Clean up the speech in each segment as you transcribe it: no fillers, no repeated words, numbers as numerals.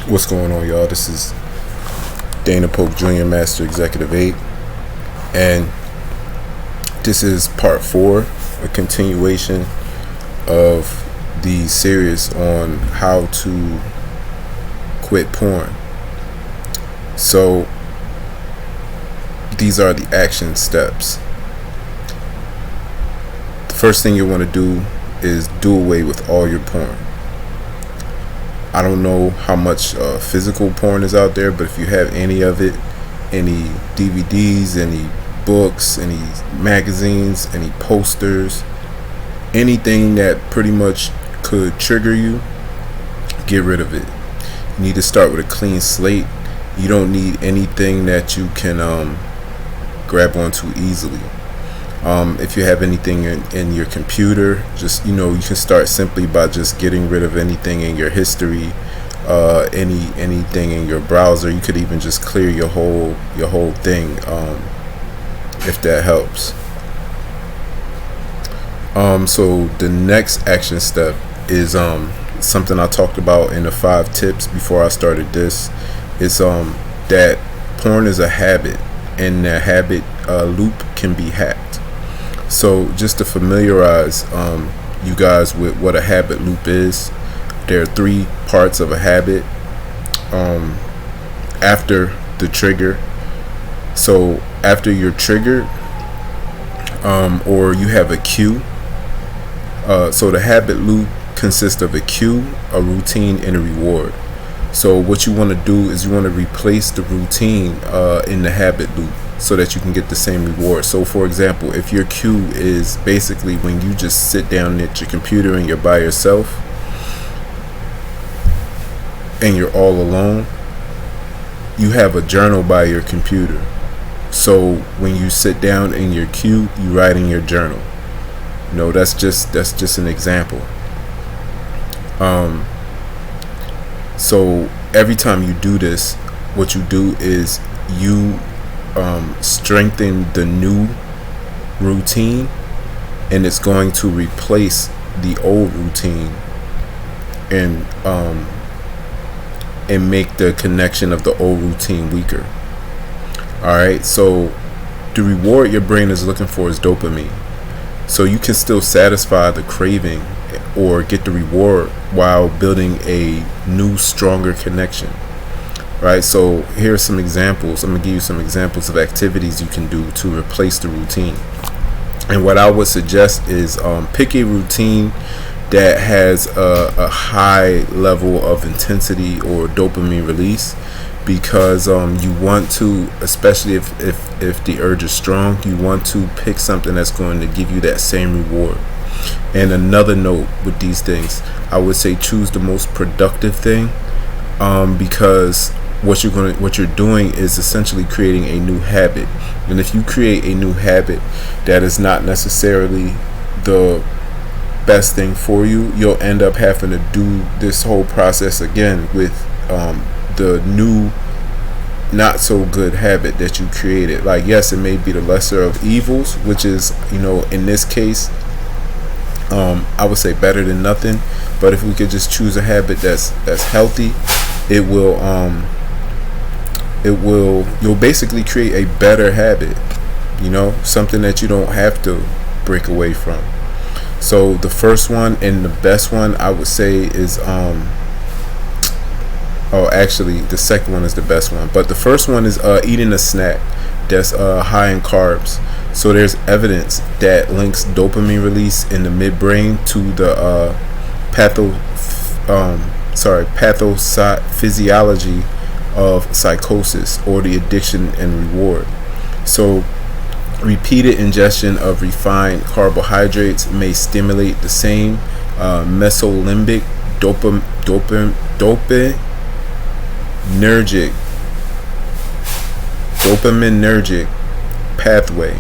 What's going on, y'all? This is Dana Polk Jr. Master Executive 8, and this is part 4, a continuation of the series on how to quit porn. So these are the action steps. The first thing you want to do is do away with all your porn. I don't know how much physical porn is out there, but if you have any of it, any DVDs, any books, any magazines, any posters, anything that pretty much could trigger you, get rid of it. You need to start with a clean slate. You don't need anything that you can grab onto easily. If you have anything in your computer, just you can start simply by just getting rid of anything in your history, anything in your browser. You could even just clear your whole thing, if that helps. So the next action step is something I talked about in the 5 tips before I started this. It's that porn is a habit, and the habit loop can be hacked. So just to familiarize you guys with what a habit loop is, there are 3 parts of a habit after the trigger. So after you're triggered, or you have a cue, so the habit loop consists of a cue, a routine, and a reward. So what you want to do is you want to replace the routine in the habit loop so that you can get the same reward. So for example, if your cue is basically when you just sit down at your computer and you're by yourself and you're all alone, you have a journal by your computer. So when you sit down in your cue, you write in your journal. That's just an example. So every time you do this, what you do is you strengthen the new routine, and it's going to replace the old routine and make the connection of the old routine weaker. Alright, so the reward your brain is looking for is dopamine. So you can still satisfy the craving or get the reward while building a new, stronger connection. Right, so here's some examples. I'm going to give you some examples of activities you can do to replace the routine. And what I would suggest is pick a routine that has a high level of intensity or dopamine release, because you want to, especially if the urge is strong, you want to pick something that's going to give you that same reward. And another note with these things, I would say choose the most productive thing, because what you're doing is essentially creating a new habit. And if you create a new habit that is not necessarily the best thing for you, you'll end up having to do this whole process again with the new, not so good habit that you created. Like, yes, it may be the lesser of evils, which is, in this case, I would say better than nothing. But if we could just choose a habit that's healthy, you'll basically create a better habit, something that you don't have to break away from. So the first one and the best one I would say is actually the second one is the best one, but the first one is eating a snack that's high in carbs. So there's evidence that links dopamine release in the midbrain to the pathophysiology of psychosis, or the addiction and reward. So repeated ingestion of refined carbohydrates may stimulate the same mesolimbic dopaminergic pathway,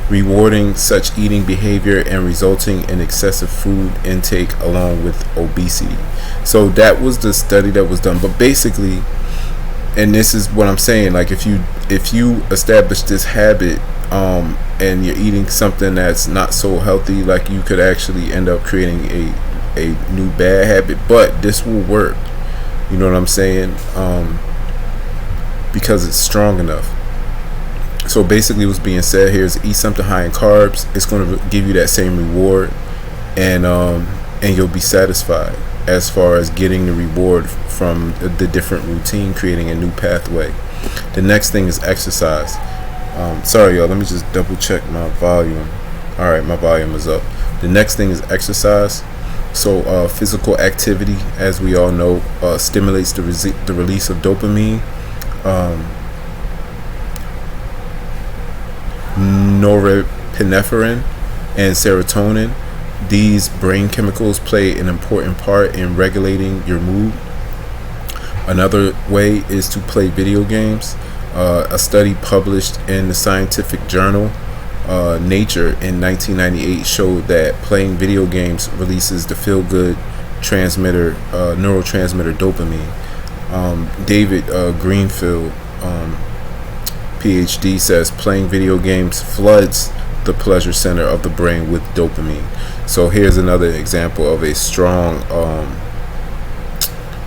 rewarding such eating behavior and resulting in excessive food intake along with obesity. So that was the study that was done. But basically, and this is what I'm saying, like if you establish this habit and you're eating something that's not so healthy, like you could actually end up creating a new bad habit. But this will work. You know what I'm saying? Because it's strong enough. So basically what's being said here is eat something high in carbs. It's going to give you that same reward, and you'll be satisfied as far as getting the reward from the different routine, creating a new pathway. The next thing is exercise. Sorry y'all, let me just double check my volume. Alright, my volume is up. The next thing is exercise. So physical activity, as we all know, stimulates the release of dopamine, norepinephrine, and serotonin. These brain chemicals play an important part in regulating your mood. Another way is to play video games. A study published in the scientific journal Nature in 1998 showed that playing video games releases the feel-good neurotransmitter dopamine. David Greenfield, PhD, says playing video games floods the pleasure center of the brain with dopamine. So here's another example of a strong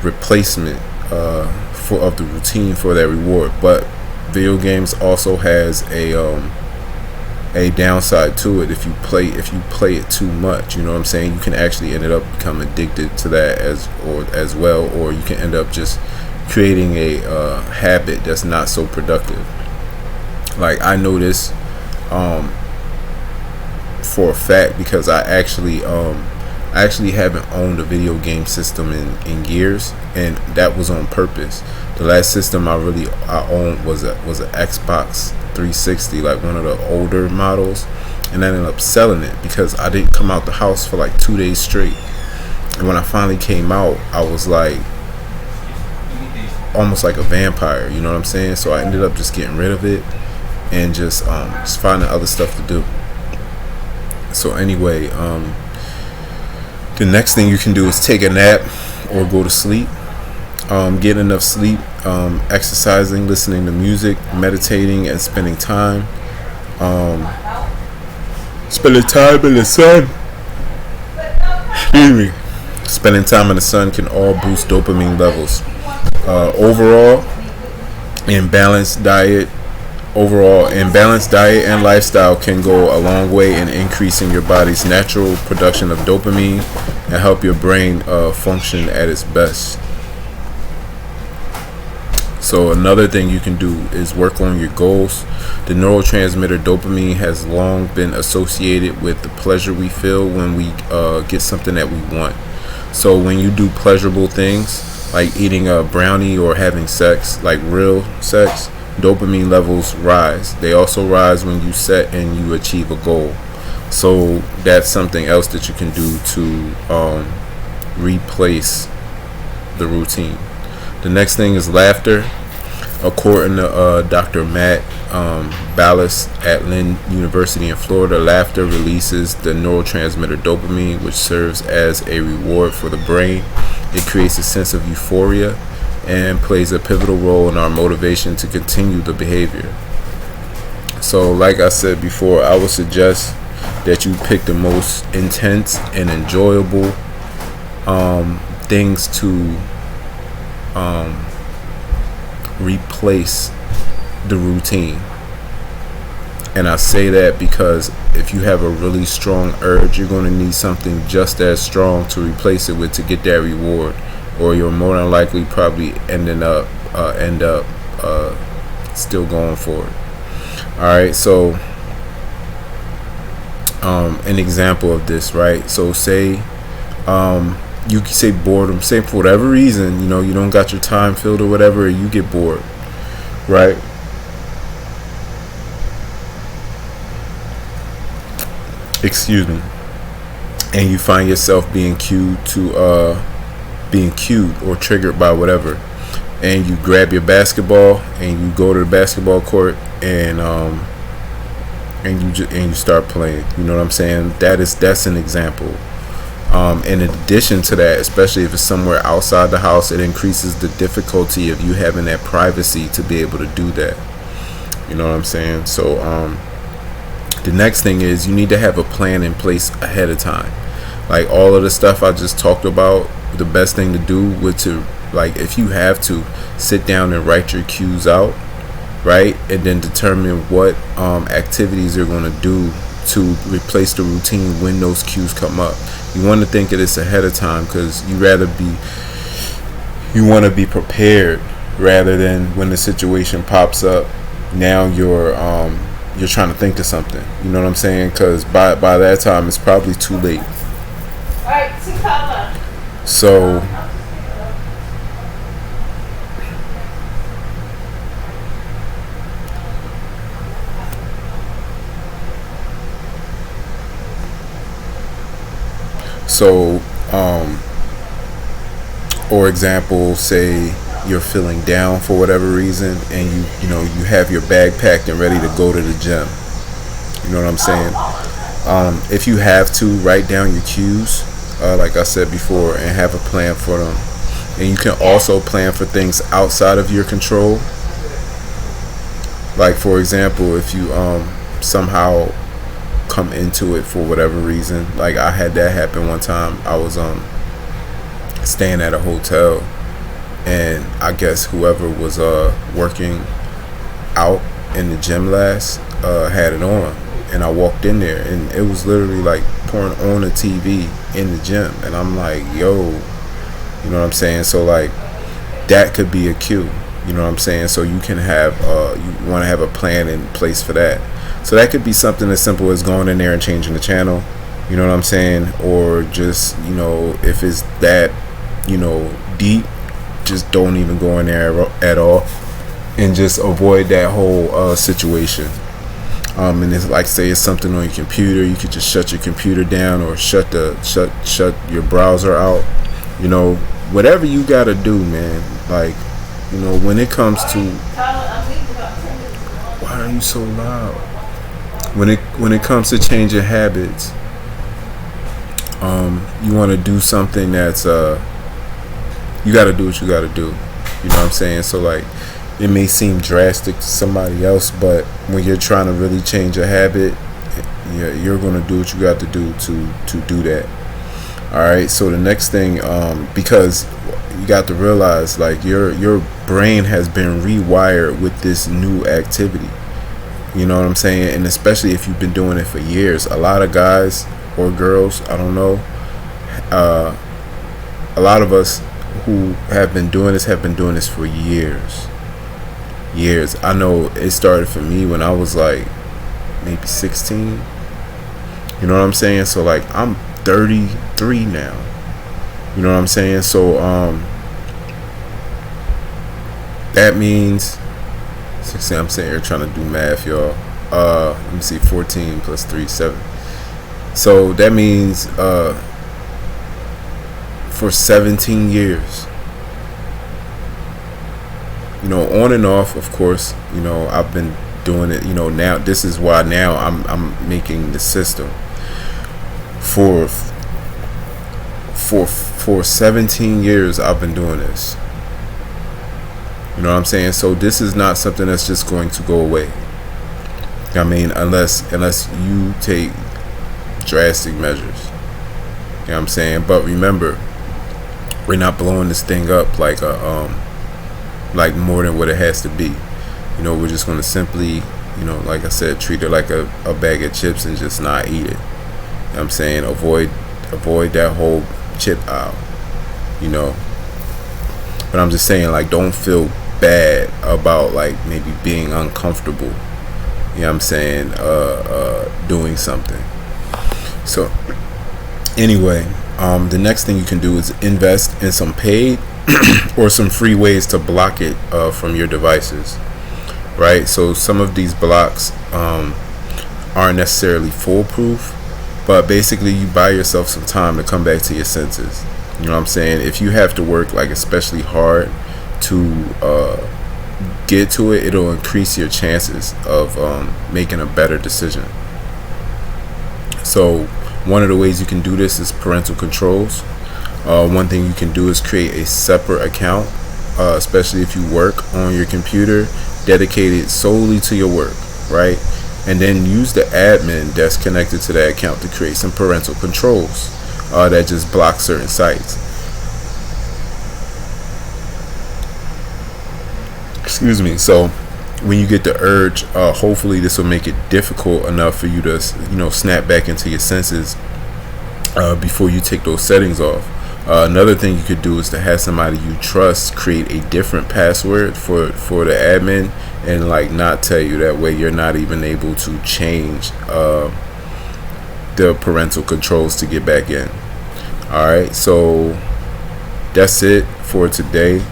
replacement of the routine for that reward. But video games also has a downside to it. If you play it too much, you know what I'm saying, you can actually end up become addicted to that as well, or you can end up just creating a habit that's not so productive. Like I know this for a fact because I actually haven't owned a video game system in years, and that was on purpose. The last system I owned was a Xbox 360, like one of the older models, and I ended up selling it because I didn't come out the house for like 2 days straight. And when I finally came out, I was like almost like a vampire, you know what I'm saying? So I ended up just getting rid of it and just finding other stuff to do. So anyway, the next thing you can do is take a nap or go to sleep. Get enough sleep, exercising, listening to music, meditating, and spending time. Spending time in the sun. Excuse me. Spending time in the sun can all boost dopamine levels. Overall, in balanced diet and lifestyle can go a long way in increasing your body's natural production of dopamine and help your brain function at its best. So another thing you can do is work on your goals. The neurotransmitter dopamine has long been associated with the pleasure we feel when we get something that we want. So when you do pleasurable things like eating a brownie or having sex, like real sex, dopamine levels rise. They also rise when you set and you achieve a goal. So that's something else that you can do to replace the routine. The next thing is laughter. According to Dr. Matt Ballas at Lynn University in Florida, laughter releases the neurotransmitter dopamine, which serves as a reward for the brain. It creates a sense of euphoria and plays a pivotal role in our motivation to continue the behavior. So like I said before, I would suggest that you pick the most intense and enjoyable things to replace the routine. And I say that because if you have a really strong urge, you're going to need something just as strong to replace it with to get that reward, or you're more than likely probably end up still going for it. Alright, so an example of this, right? So say you can say boredom, say for whatever reason, you don't got your time filled or whatever, you get bored, right? Excuse me. And you find yourself being cued or triggered by whatever, and you grab your basketball and you go to the basketball court and you start playing. You know what I'm saying? That's an example. In addition to that, especially if it's somewhere outside the house, it increases the difficulty of you having that privacy to be able to do that. You know what I'm saying? So the next thing is you need to have a plan in place ahead of time. Like all of the stuff I just talked about, the best thing to do would to Like, if you have to, sit down and write your cues out, right? And then determine what activities you're going to do to replace the routine when those cues come up. You want to think of this ahead of time, because you want to be prepared rather than when the situation pops up. Now you're trying to think of something. You know what I'm saying? Because by that time it's probably too late. So or example, say you're feeling down for whatever reason, and you have your bag packed and ready to go to the gym. You know what I'm saying? If you have to, write down your cues, like I said before, and have a plan for them. And you can also plan for things outside of your control. Like, for example, if you somehow come into it for whatever reason. Like, I had that happen one time. I was staying at a hotel, and I guess whoever was working out in the gym last had it on, and I walked in there, and it was literally like pouring on a TV in the gym, and I'm like, yo, you know what I'm saying? So like, that could be a cue. You know what I'm saying? So you can have you want to have a plan in place for that. So that could be something as simple as going in there and changing the channel. You know what I'm saying? Or just, if it's that, deep, just don't even go in there at all, and just avoid that whole situation. And it's like, say it's something on your computer, you could just shut your computer down, or shut your browser out. Whatever you gotta do, man. Like, when it comes to, why are you so loud? When it comes to changing habits, you want to do something that's you got to do what you got to do. You know what I'm saying? So like, it may seem drastic to somebody else, but when you're trying to really change a habit, you're going to do what you got to do to do that. All right. So the next thing, because you got to realize, like, your brain has been rewired with this new activity. You know what I'm saying? And especially if you've been doing it for years. A lot of guys or girls, I don't know, a lot of us who have been doing this for years. I know it started for me when I was like maybe 16. You know what I'm saying? So like, I'm 33 now. You know what I'm saying? So that means 16. I'm sitting here trying to do math, y'all. Let me see, 14 plus 3, 7. So that means for 17 years, on and off, of course, I've been doing it. Now this is why now I'm making the system for 17 years. I've been doing this. You know what I'm saying? So this is not something that's just going to go away. I mean, unless you take drastic measures. You know what I'm saying? But remember, we're not blowing this thing up like like more than what it has to be. We're just going to simply, like I said, treat it like a bag of chips and just not eat it. You know what I'm saying? Avoid that whole chip aisle. But I'm just saying, like, don't feel bad about like maybe being uncomfortable. You know what I'm saying? Doing something. So anyway, the next thing you can do is invest in some paid or some free ways to block it from your devices, right? So some of these blocks aren't necessarily foolproof, but basically you buy yourself some time to come back to your senses. You know what I'm saying? If you have to work like especially hard to get to it, it'll increase your chances of making a better decision. So one of the ways you can do this is parental controls. One thing you can do is create a separate account, especially if you work on your computer, dedicated solely to your work, right? And then use the admin that's connected to that account to create some parental controls that just block certain sites. Excuse me. So when you get the urge, hopefully this will make it difficult enough for you to, snap back into your senses before you take those settings off. Another thing you could do is to have somebody you trust create a different password for the admin, and like not tell you. That way you're not even able to change the parental controls to get back in. Alright, so that's it for today.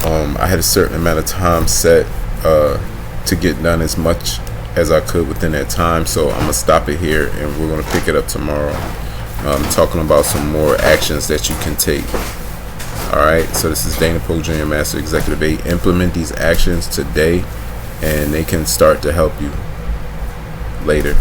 I had a certain amount of time set to get done as much as I could within that time, so I'm gonna stop it here and we're gonna pick it up tomorrow, talking about some more actions that you can take. Alright, so this is Dana Poe Jr., Master Executive 8. Implement these actions today and they can start to help you later.